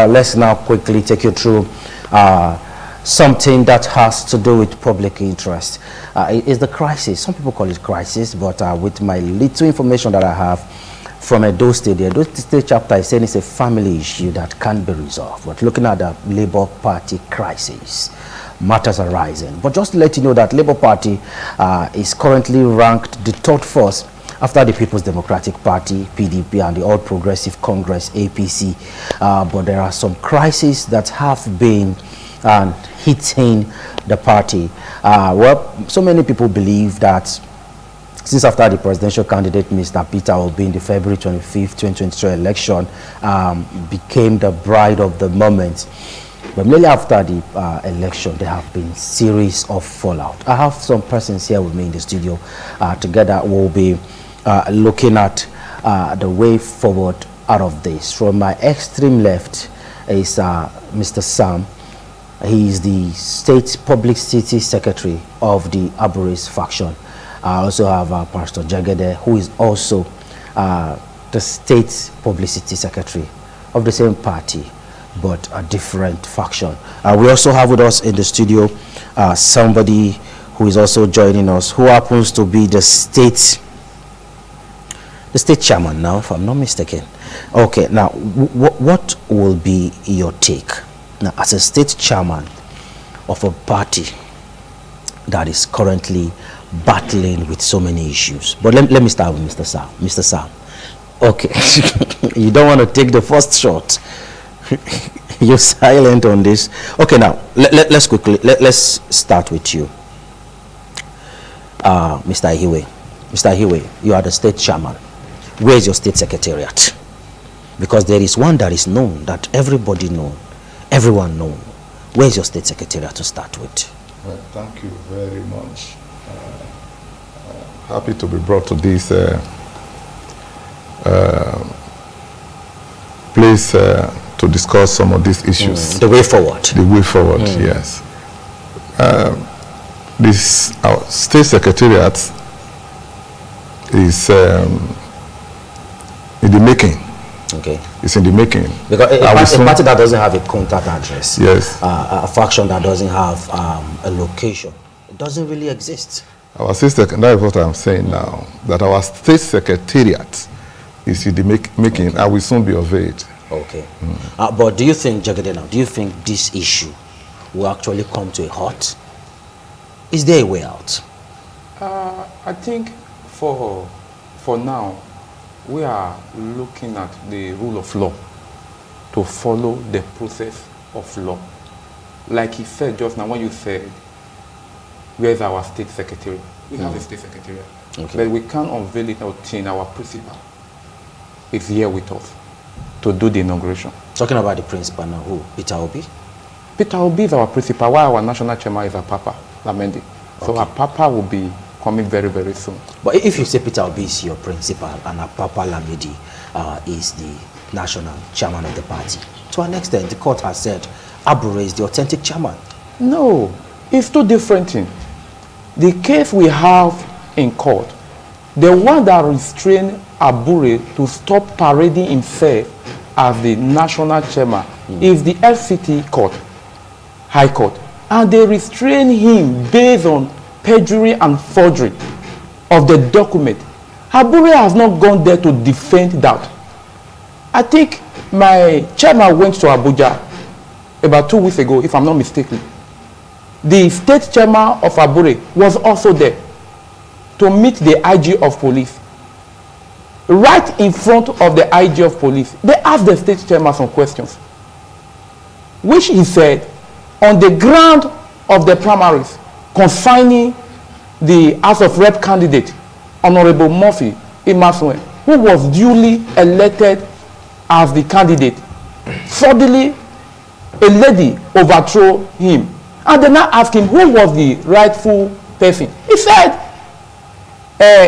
let's now quickly take you through something that has to do with public interest. It is the crisis. Some people call it crisis, but with my little information that I have from Edo State, the Edo State chapter is saying it's a family issue that can't be resolved. But looking at the Labour Party crisis, matters are rising. But just to let you know that Labour Party is currently ranked the third force after the People's Democratic Party, PDP, and the All Progressive Congress, APC. But there are some crises that have been hitting the party. Well, so many people believe that since after the presidential candidate, Mr. Peter Obi, in the February 25th, 2023 election, became the bride of the moment. But merely after the election, there have been series of fallout. I have some persons here with me in the studio. Together, we'll be looking at the way forward out of this. From my extreme left is Mr. Sam. He is the State Publicity Secretary of the Aburis faction. I also have Pastor Jagede, who is also the State Publicity Secretary of the same party, but a different faction. We also have with us in the studio somebody who is also joining us, who happens to be the state chairman now, if I'm not mistaken. Okay, now what will be your take now as a state chairman of a party that is currently battling with so many issues? But let me start with Mr. Sam. Mr. Sam, okay, you don't want to take the first shot. You're silent on this. Okay, now let's quickly let's start with you, Mr. Ahiwe. Mr. Ahiwe, you are the state chairman. Where is your state secretariat? Because there is one that is known, that everybody knows, everyone knows. Where is your state secretariat to start with? Well, thank you very much. Happy to be brought to this place to discuss some of these issues. The way forward. The way forward, yes. Our state secretariat is in the making. Okay. It's in the making. Because a party that doesn't have a contact address, yes, a faction that doesn't have a location, it doesn't really exist. Our state, that is what I'm saying now, that our state secretariat is in the making and will soon be unveiled. Okay. But do you think, Jagade, now, do you think this issue will actually come to a halt? Is there a way out? I think for now, we are looking at the rule of law to follow the process of law. Like he said just now, when you said, where's our state secretary? We have a state secretary. Okay. But we can't unveil it until our principal is here with us to do the inauguration. Talking about the principal now, who? Peter Obi? Peter Obi is our principal, while our national chairman is our Papa, Lamendi. So okay. Our Papa will be coming very, very soon. But if you say Peter Obi is your principal and our Papa Lamidi is the national chairman of the party, to an extent, the court has said Abure is the authentic chairman. No, it's two different things. The case we have in court, the one that restrained Abure to stop parading himself as the national chairman is the FCT court, High Court. And they restrain him based on perjury and forgery of the document. Abure has not gone there to defend that. I think my chairman went to Abuja about 2 weeks ago, if I'm not mistaken. The state chairman of Abure was also there to meet the IG of police. Right in front of the IG of police, they asked the state chairman some questions, which he said, on the ground of the primaries concerning the House of Rep candidate, Honorable Murphy Imasuen, who was duly elected as the candidate, suddenly a lady overthrew him. And they now asked him who was the rightful person. He said,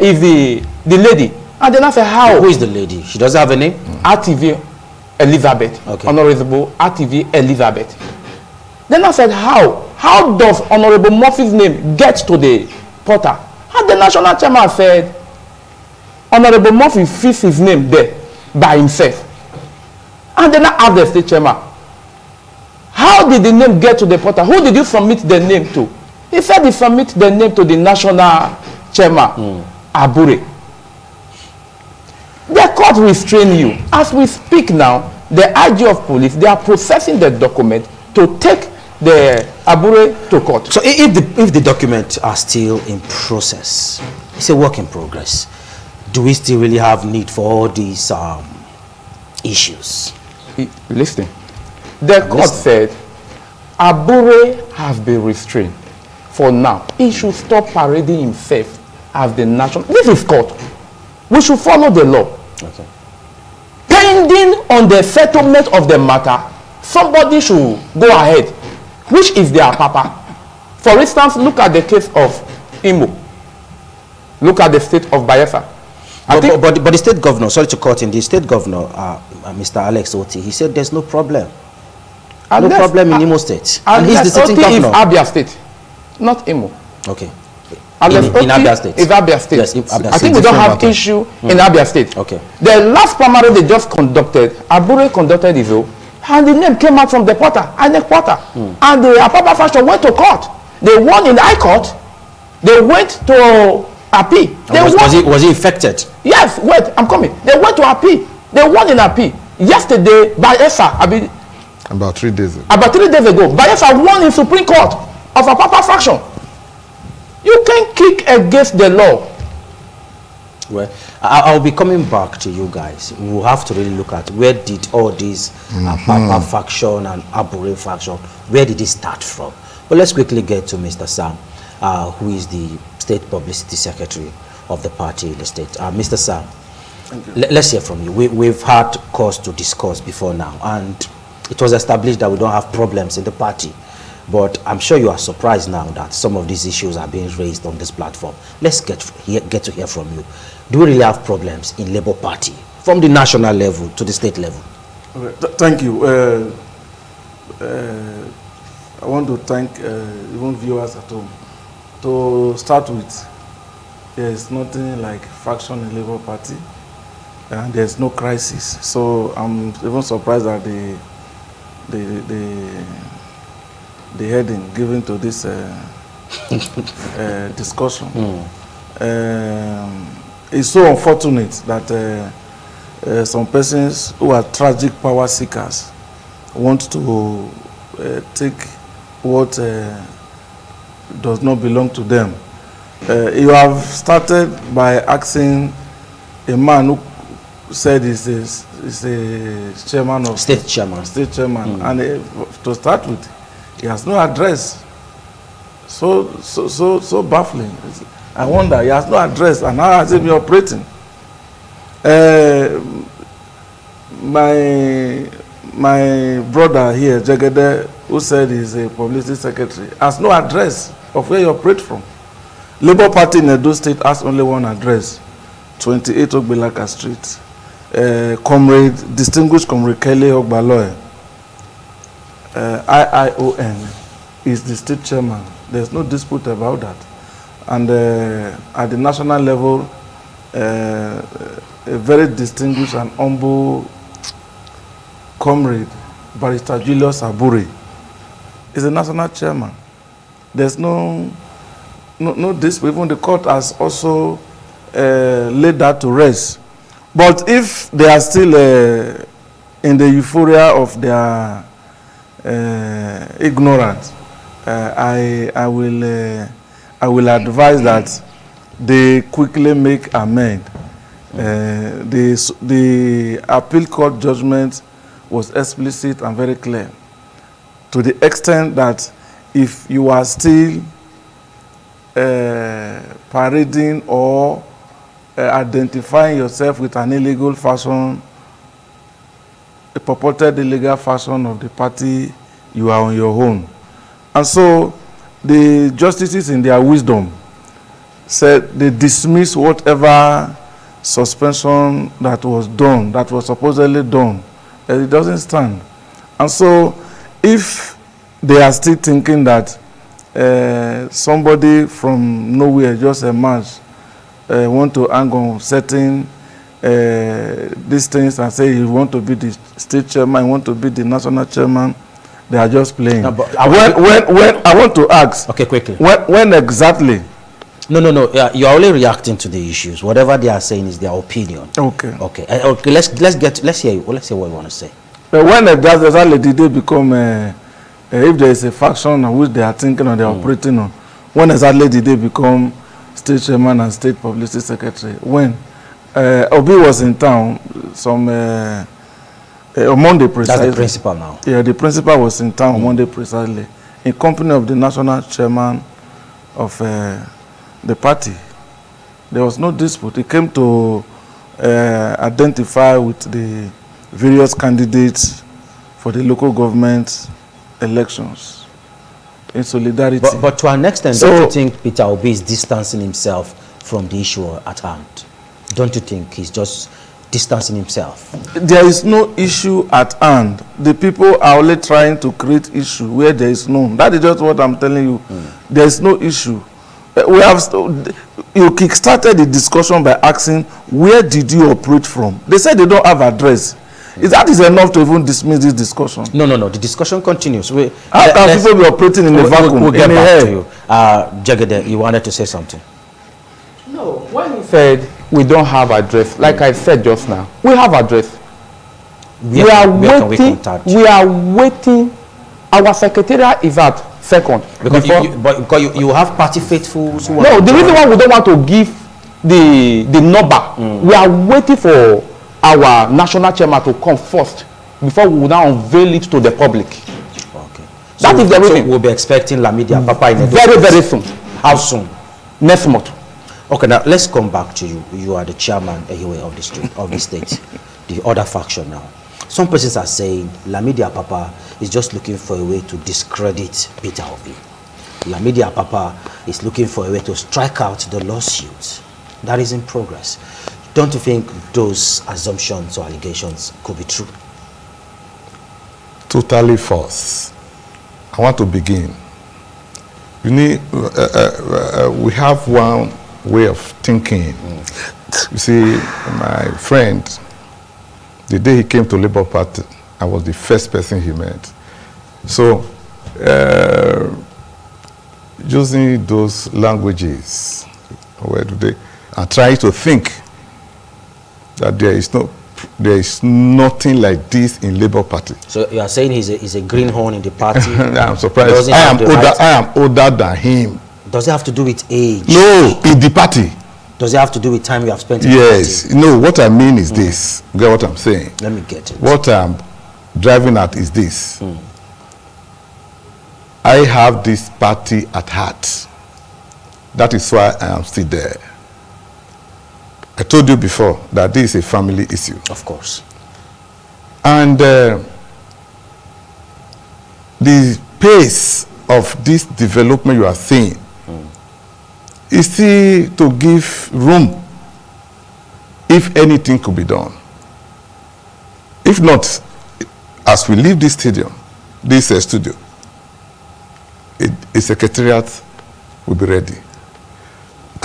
is the lady. And then I said, how? Who is the lady? She doesn't have a name? RTV Elizabeth. Okay. Honorable RTV Elizabeth. Then I said, how? How does Honorable Murphy's name get to the portal? And the national chairman said, Honorable Murphy fixed his name there by himself. And then I asked the state chairman, How did the name get to the portal? Who did you submit the name to? He said he submit the name to the national chairman, Abure. The court restrain you. As we speak now, the IG of police, they are processing the document to take the Abure to court. So if the documents are still in process, it's a work in progress. Do we still really have need for all these issues? Listen, the court said Abure has been restrained for now. He should stop parading himself as the national. This is court. We should follow the law. Okay. Pending on the settlement of the matter, somebody should go ahead. Which is their papa? For instance, look at the case of Imo. Look at the state of Bayelsa. But the state governor, sorry to cut in, the state governor, Mr. Alex Oti, he said there's no problem. No problem in Imo State. And he's the sitting governor. Abia State, not Imo. Okay. In Abia State. Is Abia State. Yes, Abia I think we don't have issue in Abia State. Okay. The last primary they just conducted, Abure conducted his own, and the name came out from the portal, INEC portal. And the Apapa faction went to court. They won in the High Court. They went to appeal. Was he affected? Yes, wait, I'm coming. They went to appeal. They won in appeal. Yesterday, Bayelsa, about 3 days ago. About 3 days ago, Bayelsa won in Supreme Court of Apapa faction. You can kick against the law. Well, I'll be coming back to you guys. We'll have to really look at where did all these Apapa faction and Abure faction, where did it start from? But let's quickly get to Mr. Sam, who is the State Publicity Secretary of the party in the state. Mr. Sam, let's hear from you. We've had cause to discuss before now, and it was established that we don't have problems in the party. But I'm sure you are surprised now that some of these issues are being raised on this platform. Let's get to hear from you. Do we really have problems in Labour Party from the national level to the state level? Okay. Thank you. I want to thank even viewers at home. To start with, there is nothing like faction in Labour Party, and there's no crisis. So I'm even surprised at the heading given to this discussion. It's so unfortunate that some persons who are tragic power seekers want to take what does not belong to them. You have started by asking a man who said he's a chairman of state chairman. And to start with, he has no address. So baffling. I wonder, he has no address, and how has he been operating? My brother here, Jagede, who said he's a publicity secretary, has no address of where he operates from. Labour Party in Edo State has only one address, 28 Ogbilaka Street. Distinguished Comrade Kelly Ogbaloy, IION, is the state chairman. There's no dispute about that. And at the national level, a very distinguished and humble comrade, Barrister Julius Abure, is the national chairman. There's no dispute. Even the court has also laid that to rest. But if they are still in the euphoria of their ignorance, I will advise that they quickly make amend. The appeal court judgment was explicit and very clear, to the extent that if you are still parading or identifying yourself with an illegal fashion, a purported illegal fashion of the party, you are on your own. And so the justices in their wisdom said they dismiss whatever suspension that was done, that was supposedly done. It doesn't stand. And so if they are still thinking that somebody from nowhere just emerged, want to hang on certain these things and say you want to be the state chairman, you want to be the national chairman, They are just playing. No, but when I want to ask. Okay, quickly. When exactly? No. You're only reacting to the issues. Whatever they are saying is their opinion. Okay. Okay. Okay. Let's hear you. Let's hear what you want to say. When exactly did they become? If there is a faction on which they are thinking or they are operating on, when exactly did they become state chairman and state publicity secretary? When Obi was in town, on Monday precisely. That's the principal now. Yeah, the principal was in town on Monday precisely, in company of the national chairman of the party. There was no dispute. He came to identify with the various candidates for the local government elections in solidarity. But to an extent, don't you think Peter Obi is distancing himself from the issue at hand? Don't you think he's just distancing himself? There is no issue at hand. The people are only trying to create issue where there is none. That is just what I'm telling you. There is no issue. We have you kick-started the discussion by asking, where did you operate from? They said they don't have address. That is enough to even dismiss this discussion. No. The discussion continues. How can people be operating in a vacuum? We'll get back to you. Jagede, you wanted to say something? No, when he said we don't have address, like I said just now, we have address. We are waiting. Our secretariat is at second. Because you have party faithfuls who no, the reason why we don't want to give the number, we are waiting for our national chairman to come first before we will now unveil it to the public. Okay. That is the reason. So we'll be expecting Lamidi and Papa in very soon. How soon? Next month. Okay, now let's come back to you. You are the chairman anyway of the state, the other faction now. Some persons are saying Lamidi Papa is just looking for a way to discredit Peter Obi. Lamidi Papa is looking for a way to strike out the lawsuit that is in progress. Don't you think those assumptions or allegations could be true? Totally false. I want to begin. You need, we have one way of thinking. You see, my friend, the day he came to Labour Party, I was the first person he met. So, using those languages, where do they, and trying to think that there is nothing like this in Labour Party. So you are saying he's a greenhorn in the party? I'm surprised. I am older than him. Does it have to do with age? No, in the party. Does it have to do with time you have spent in the Yes. party? No, what I mean is this. Get what I'm saying? Let me get it. What I'm driving at is this. I have this party at heart. That is why I am still there. I told you before that this is a family issue. Of course. And the pace of this development you are seeing is still to give room if anything could be done. If not, as we leave this studio, a secretariat will be ready.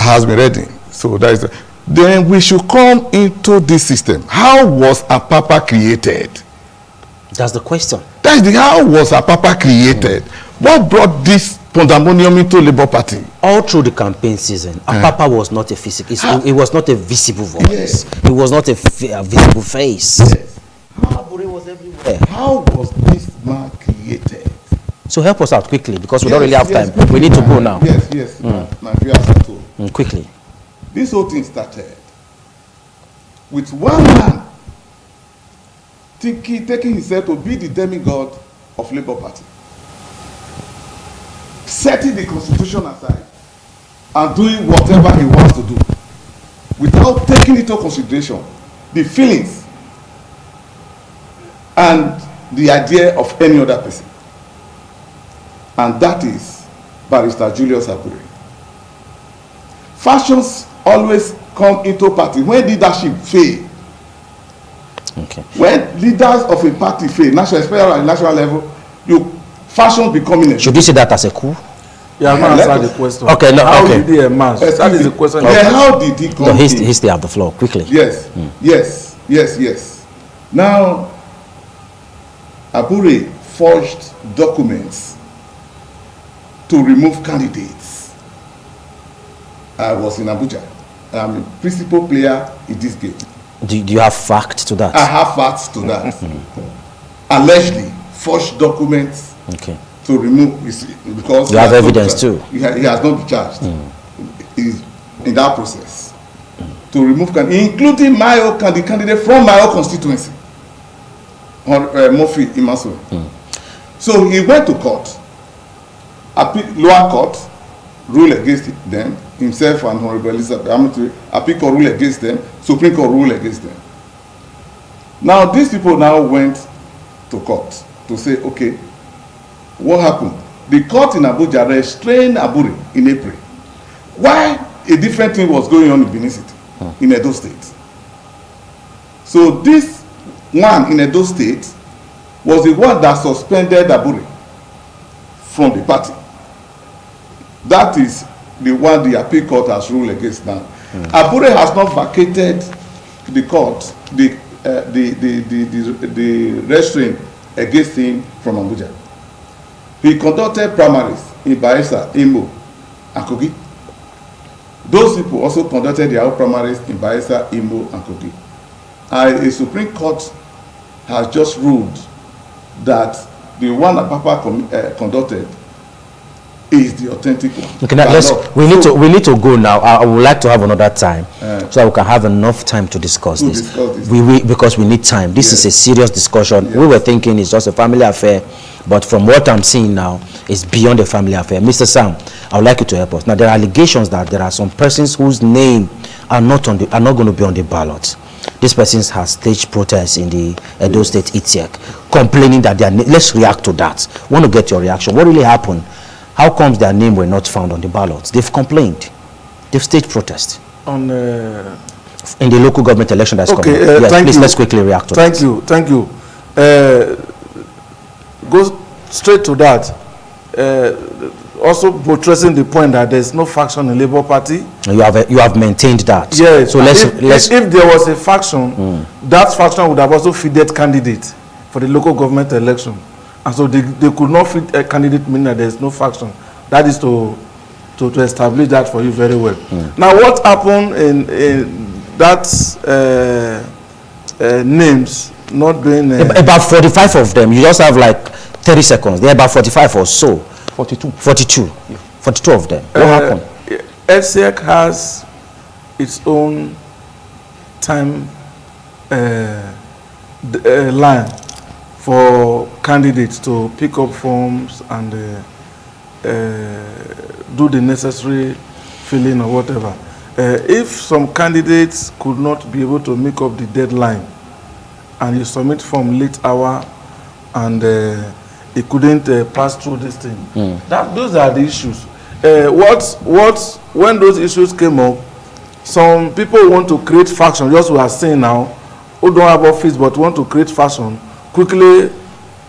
Has been ready. So that is. Then we should come into this system. How was Apapa created? That's the question. That is how was Apapa created? What brought this pandemonium into Labour Party? All through the campaign season, Apapa was not a physical. It was not a visible voice. Yes. It was not a visible face. Yes. Abure was everywhere. How was this man created? So help us out quickly because we don't really have time. We need to go now. Yes. My viewers are told. Quickly. This whole thing started with one man taking himself to be the demigod of Labour Party, setting the constitution aside and doing whatever he wants to do without taking into consideration the feelings and the idea of any other person. And that is Barrister Julius Abure. Factions always come into party when leadership fail. Okay. When leaders of a party fail, national, especially at national level, factions becoming a. Should you see that as a coup? Yeah, I'm going to answer the question. Okay, no, how okay. did he emerge? That is the question. Yeah, how did he come No, in? he's still have the floor. Quickly. Yes. Now, Abure forged documents to remove candidates. I was in Abuja. I'm a principal player in this game. Do you have facts to that? I have facts to that. Allegedly forged documents to remove, because you have evidence too. He has not been charged. He's in that process to remove, including the candidate from my own constituency, Murphy Imaso. So he went to court. Lower court ruled against them, himself and Honorable Elizabeth. Appeal court ruled against them. Supreme Court ruled against them. Now these people now went to court to say, okay, what happened? The court in Abuja restrained Abure in April. Why a different thing was going on in Benin City, in Edo State. So this one in Edo State was the one that suspended Abure from the party. That is the one the appeal court has ruled against now. Abure has not vacated the court, the restraint against him from Abuja. He conducted primaries in Bayelsa, Imo, and Kogi. Those people also conducted their own primaries in Bayelsa, Imo, and Kogi. And a Supreme Court has just ruled that the one that Papa conducted is the authentic one. Okay, now we need to go now. I would like to have another time so that we can have enough time to discuss this. Because we need time. This is a serious discussion. We were thinking it's just a family affair, but from what I'm seeing now, it's beyond a family affair. Mr. Sam, I would like you to help us. Now there are allegations that there are some persons whose name are not going to be on the ballot. These persons have staged protests in the Edo State ITSEC, complaining that their name. Let's react to that. I want to get your reaction. What really happened? How comes their name were not found on the ballots? They've complained. They've staged protest. On in the local government election that's coming. Yes, please, let's quickly react to that. Thank you. Go straight to that. Also buttressing the point that there's no faction in Labour Party. You have maintained that. Yes. So if there was a faction, that faction would have also fielded candidates for the local government election. And so they could not fit a candidate, meaning that there is no faction. That is to establish that for you very well. Now, what happened in that names not being... about 45 of them. You just have like 30 seconds. They're about 45 or so. 42. 42. Yeah. 42 of them. What happened? ETSEC has its own time line for candidates to pick up forms and do the necessary filling or whatever. If some candidates could not be able to make up the deadline and you submit form late hour and it couldn't pass through this thing, those are the issues. When those issues came up, some people want to create faction, just we are saying now, who don't have office but want to create faction, quickly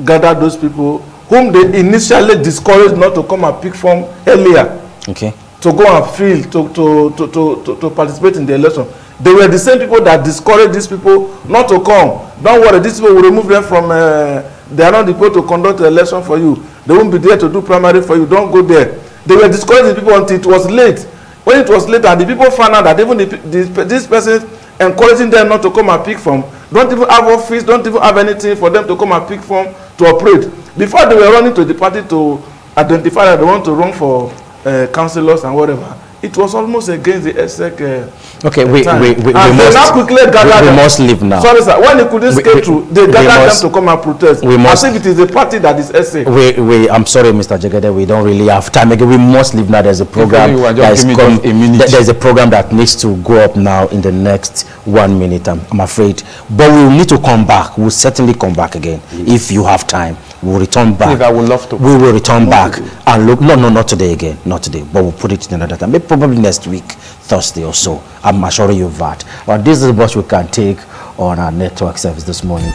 gather those people whom they initially discouraged not to come and pick form earlier. Okay. To go and fill, to participate in the election. They were the same people that discouraged these people not to come. Don't worry, these people will remove them from, they are not the people to conduct the election for you. They won't be there to do primary for you. Don't go there. They were discouraging people until it was late. When it was late and the people found out that even these persons encouraging them not to come and pick form, don't even have office, don't even have anything for them to come and pick form to operate. Before they were running to the party to identify that they want to run for councillors and whatever, it was almost against the ETSEC. Okay, we must leave now. Sorry, sir. When they couldn't escape through, they gathered them to come and protest. As if it is a party that is ETSEC. I'm sorry, Mr. Jegede, we don't really have time. Again, we must leave now. There's a program. There's a program that needs to go up now in the next 1 minute. I'm afraid, but we will need to come back. We'll certainly come back again if you have time. We'll return back. Please, I would love to. We will return back and look. No, not today again. Not today. But we'll put it in another time. Maybe probably next week, Thursday or so. I'm assuring you of that. But this is what we can take on our network service this morning.